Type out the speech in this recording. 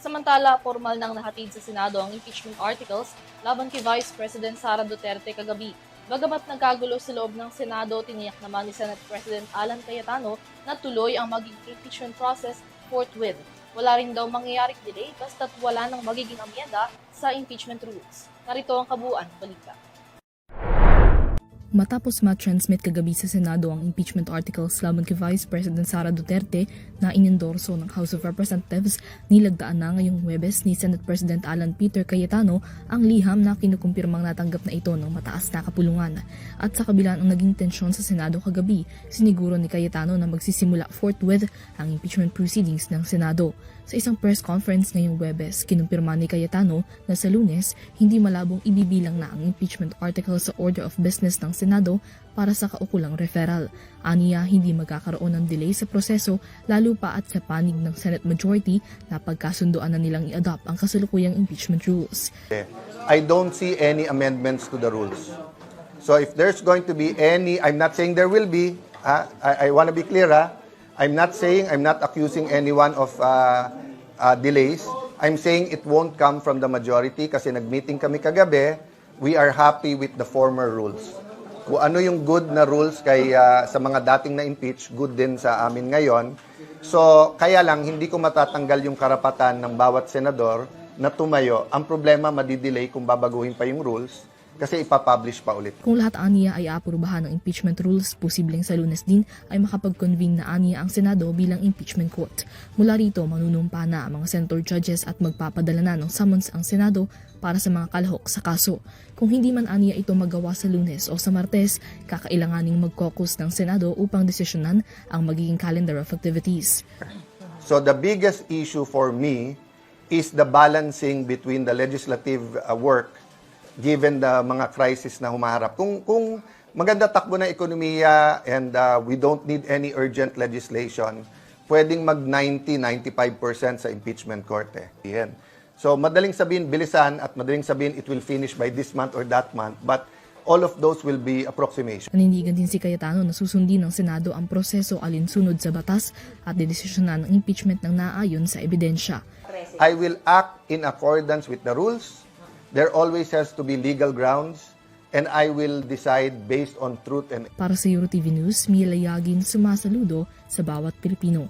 Samantala, formal nang nahatid sa Senado ang impeachment articles laban kay Vice President Sara Duterte kagabi. Bagamat nagkagulo sa loob ng Senado, tiniyak naman ni Senate President Alan Cayetano na tuloy ang magiging impeachment process forthwith. Wala rin daw mangyayaring delay basta't wala nang magiging amyenda sa impeachment rules. Narito ang kabuuan ng balita. Matapos ma-transmit kagabi sa Senado ang impeachment articles laban kay Vice President Sara Duterte na inendorso ng House of Representatives, nilagdaan na ngayong Huwebes ni Senate President Alan Peter Cayetano ang liham na kinukumpirmang natanggap na ito ng mataas na kapulungan. At sa kabila ng naging tensyon sa Senado kagabi, siniguro ni Cayetano na magsisimula forthwith ang impeachment proceedings ng Senado. Sa isang press conference ngayong Huwebes, kinumpirma ni Cayetano na sa Lunes, hindi malabong ibibilang na ang impeachment article sa order of business ng Senado para sa kaukulang referral. Aniya, hindi magkakaroon ng delay sa proseso lalo pa at sa panig ng Senate majority na pagkasunduan na nilang i-adopt ang kasalukuyang impeachment rules. I don't see any amendments to the rules. So if there's going to be any, I'm not saying there will be, I want to be clear, I'm not accusing anyone of delays. I'm saying it won't come from the majority kasi nag-meeting kami kagabi. We are happy with the former rules. Kung ano yung good na rules kay sa mga dating na-impeach, good din sa amin ngayon. So, kaya lang, hindi ko matatanggal yung karapatan ng bawat senador na tumayo. Ang problema, madidelay kung babaguhin pa yung rules kasi ipapublish pa ulit. Kung lahat aniya ay aaprubahan ng impeachment rules, posibleng sa Lunes din ay makapag-convene na aniya ang Senado bilang impeachment court. Mula rito, manunumpa na ang mga senator judges at magpapadala na ng summons ang Senado para sa mga kalahok sa kaso. Kung hindi man aniya ito magawa sa Lunes o sa Martes, kakailanganing mag-caucus ng Senado upang desisyonan ang magiging calendar of activities. So the biggest issue for me is the balancing between the legislative work given the mga crisis na humaharap. Kung maganda takbo na ekonomiya and we don't need any urgent legislation, pwedeng mag 90-95% sa impeachment court. Yan. So madaling sabihin bilisan at madaling sabihin it will finish by this month or that month, but all of those will be approximation. Nanindigan din si Cayetano na susundin ng Senado ang proseso alinsunod sa batas at dedesisyonan ng impeachment ng naayon sa ebidensya. I will act in accordance with the rules. There always has to be legal grounds, and I will decide based on truth and... Para sa EuroTV News, Mila Yagin, sumasaludo sa bawat Pilipino.